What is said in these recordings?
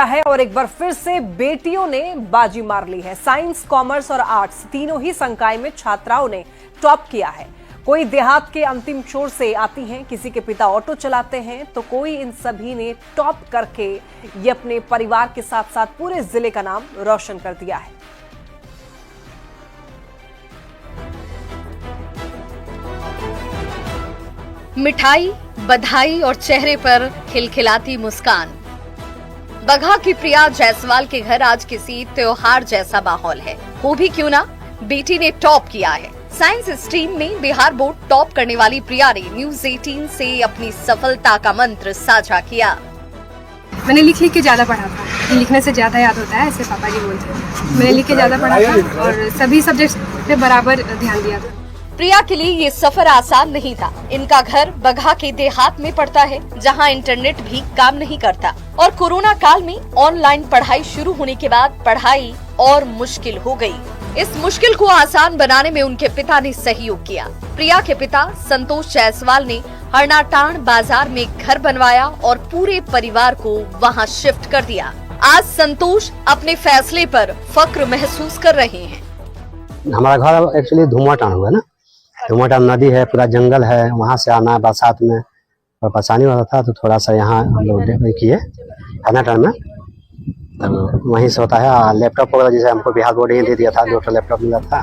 है और एक बार फिर से बेटियों ने बाजी मार ली है। साइंस, कॉमर्स और आर्ट्स तीनों ही संकाय में छात्राओं ने टॉप किया है। कोई देहात के अंतिम छोर से आती हैं, किसी के पिता ऑटो चलाते हैं, तो कोई इन सभी ने टॉप करके ये अपने परिवार के साथ साथ पूरे जिले का नाम रोशन कर दिया है। मिठाई, बधाई और चेहरे पर खिलखिलाती मुस्कान। बगहा की प्रिया जायसवाल के घर आज किसी त्योहार जैसा माहौल है। वो भी क्यों ना, बेटी ने टॉप किया है। साइंस स्ट्रीम में बिहार बोर्ड टॉप करने वाली प्रिया ने न्यूज 18 से अपनी सफलता का मंत्र साझा किया। मैंने लिख के ज्यादा पढ़ा था, लिखने से ज्यादा याद होता है, ऐसे पापा जी बोलते हैं। मैंने लिख के ज्यादा पढ़ा था और सभी सब्जेक्ट्स पे बराबर ध्यान दिया था। प्रिया के लिए ये सफर आसान नहीं था। इनका घर बगहा के देहात में पड़ता है, जहां इंटरनेट भी काम नहीं करता और कोरोना काल में ऑनलाइन पढ़ाई शुरू होने के बाद पढ़ाई और मुश्किल हो गई। इस मुश्किल को आसान बनाने में उनके पिता ने सहयोग किया। प्रिया के पिता संतोष जायसवाल ने हरनाटाण बाजार में घर बनवाया और पूरे परिवार को वहां शिफ्ट कर दिया। आज संतोष अपने फैसले पर फक्र महसूस कर रहे हैं। हमारा घर एक्चुअली धुमाटान हुआ ना, धुमाटान नदी है, पूरा जंगल है, वहाँ से आना है बरसात में और परेशानी होता था, तो थोड़ा सा यहाँ हम लोग किए हरनाटान में, तो वहीं से होता है। लैपटॉप वगैरह जैसे हमको बिहार बोर्ड ही दे दिया था, 2 लैपटॉप मिला था।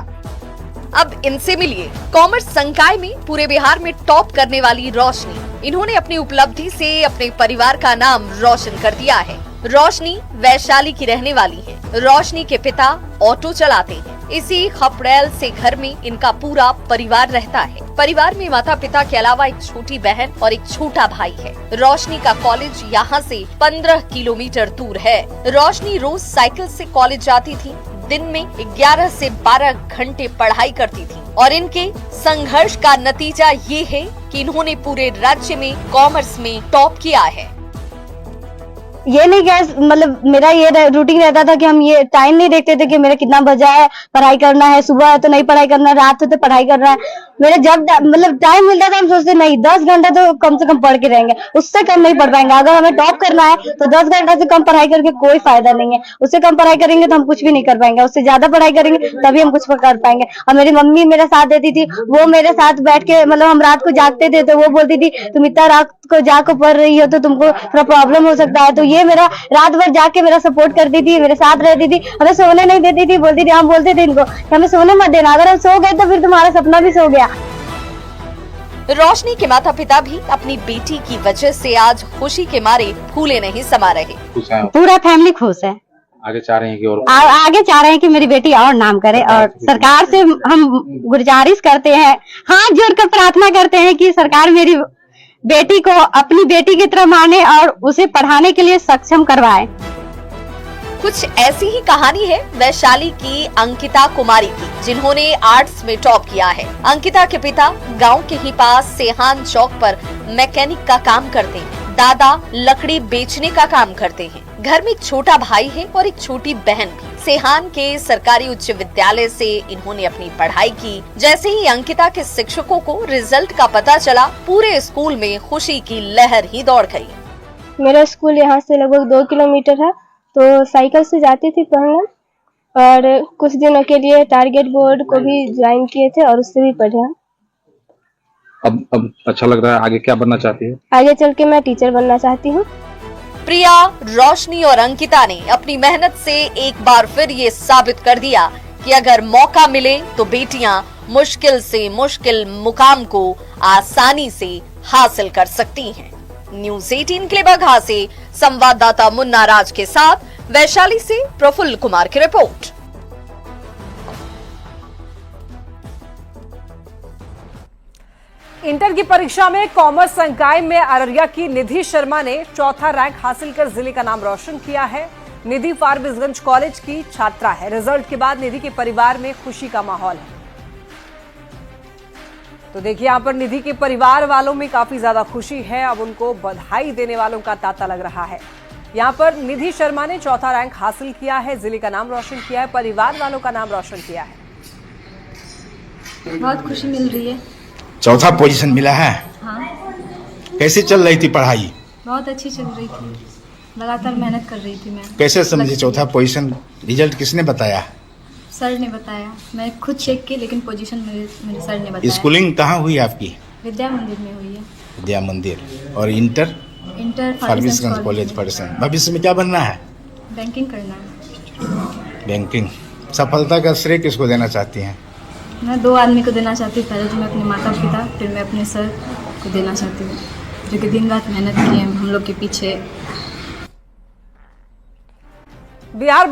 अब इनसे मिलिए कॉमर्स संकाय में पूरे बिहार में टॉप करने वाली रोशनी। इन्होंने अपनी उपलब्धि से अपने परिवार का नाम रोशन कर दिया है। रोशनी वैशाली की रहने वाली है। रोशनी के पिता ऑटो चलाते हैं। इसी खपड़ैल से घर में इनका पूरा परिवार रहता है। परिवार में माता पिता के अलावा एक छोटी बहन और एक छोटा भाई है। रोशनी का कॉलेज यहाँ से 15 किलोमीटर दूर है। रोशनी रोज साइकिल से कॉलेज जाती थी। दिन में 11 से 12 घंटे पढ़ाई करती थी और इनके संघर्ष का नतीजा ये है कि इन्होंने पूरे राज्य में कॉमर्स में टॉप किया है। ये नहीं क्या, मतलब मेरा ये रूटीन रहता था कि हम ये टाइम नहीं देखते थे कि मेरा कितना बजा है, पढ़ाई करना है, सुबह है तो नहीं पढ़ाई करना है, रात है तो पढ़ाई करना है। मेरे जब मतलब टाइम मिलता था हम सोचते नहीं 10 घंटा तो कम से कम पढ़ के रहेंगे, उससे कम नहीं पढ़ पाएंगे। अगर हमें टॉप करना है तो 10 घंटा से कम पढ़ाई करके कोई फायदा नहीं है। उससे कम पढ़ाई करेंगे तो हम कुछ भी नहीं कर पाएंगे, उससे ज्यादा पढ़ाई करेंगे तभी हम कुछ कर पाएंगे। और मेरी मम्मी मेरा साथ देती थी, वो मेरे साथ बैठ के, मतलब हम रात को जागते थे तो वो बोलती थी तुम इतना रात को जाकर पढ़ रही हो तो तुमको थोड़ा प्रॉब्लम हो सकता है। तो ये मेरा रात भर जाके मेरा सपोर्ट करती थी, मेरे साथ रहती थी, हमें सोने नहीं देती थी। बोलती थी, हम बोलते थे इनको कि हमें सोने मत देना, अगर हम सो गए तो फिर तुम्हारा सपना भी सो गया। रोशनी के माता पिता भी अपनी बेटी की वजह से आज खुशी के मारे फूले नहीं समा रहे। पूरा फैमिली खुश है। आगे चाह रहे हैं कि और आगे चाह रहे हैं कि मेरी बेटी और नाम करे और सरकार से हम गुजारिश करते हैं, हाथ जोड़कर प्रार्थना करते हैं कि सरकार मेरी बेटी को अपनी बेटी की तरह माने और उसे पढ़ाने के लिए सक्षम करवाए। कुछ ऐसी ही कहानी है वैशाली की अंकिता कुमारी की, जिन्होंने आर्ट्स में टॉप किया है। अंकिता के पिता गांव के ही पास सेहान चौक पर मैकेनिक का काम करते हैं। दादा लकड़ी बेचने का काम करते हैं। घर में एक छोटा भाई है और एक छोटी बहन भी। सेहान के सरकारी उच्च विद्यालय से इन्होंने अपनी पढ़ाई की। जैसे ही अंकिता के शिक्षकों को रिजल्ट का पता चला, पूरे स्कूल में खुशी की लहर ही दौड़ गई। मेरा स्कूल यहाँ से लगभग 2 किलोमीटर है, तो साइकिल से जाती थी पढ़ने और कुछ दिनों के लिए टारगेट बोर्ड को भी ज्वाइन किए थे और उससे भी पढ़े हैं। अब अच्छा लग रहा है। आगे क्या बनना चाहती है? आगे चल के मैं टीचर बनना चाहती हूँ। प्रिया, रोशनी और अंकिता ने अपनी मेहनत से एक बार फिर ये साबित कर दिया कि अगर मौका मिले तो बेटियां मुश्किल से मुश्किल मुकाम को आसानी से हासिल कर सकती हैं। न्यूज 18 के लिए बगहा से संवाददाता मुन्ना राज के साथ वैशाली से प्रफुल्ल कुमार की रिपोर्ट। इंटर की परीक्षा में कॉमर्स संकाय में अररिया की निधि शर्मा ने चौथा रैंक हासिल कर जिले का नाम रोशन किया है। निधि फारबिसगंज कॉलेज की छात्रा है। रिजल्ट के बाद निधि के परिवार में खुशी का माहौल है। तो देखिए, यहाँ पर निधि के परिवार वालों में काफी ज्यादा खुशी है। अब उनको बधाई देने वालों का तांता लग रहा है। यहाँ पर निधि शर्मा ने चौथा रैंक हासिल किया है, जिले का नाम रोशन किया है, परिवार वालों का नाम रोशन किया है। बहुत खुशी मिल रही है। चौथा पोजीशन मिला है। हाँ। कैसे चल रही थी पढ़ाई? बहुत अच्छी चल रही थी। लगातार मेहनत कर रही थी मैं। कैसे समझे चौथा पोजीशन? रिजल्ट किसने बताया? सर ने बताया, मैं खुद चेक की, लेकिन पोजीशन मेरे सर ने बताया। स्कूलिंग कहाँ हुई आपकी? विद्या मंदिर में हुई है। विद्या मंदिर। और inter? Inter Forbesganj college Ferguson. भविष्य में क्या बनना है? बैंकिंग करना है। बैंकिंग। सफलता का श्रेय किसको देना चाहती हैं? मैं 2 आदमी को देना चाहती हूँ। पहले तो मैं अपने माता पिता, फिर मैं अपने सर को देना चाहती हूँ, जो कि दिन रात मेहनत की है हम लोग के पीछे। बिहार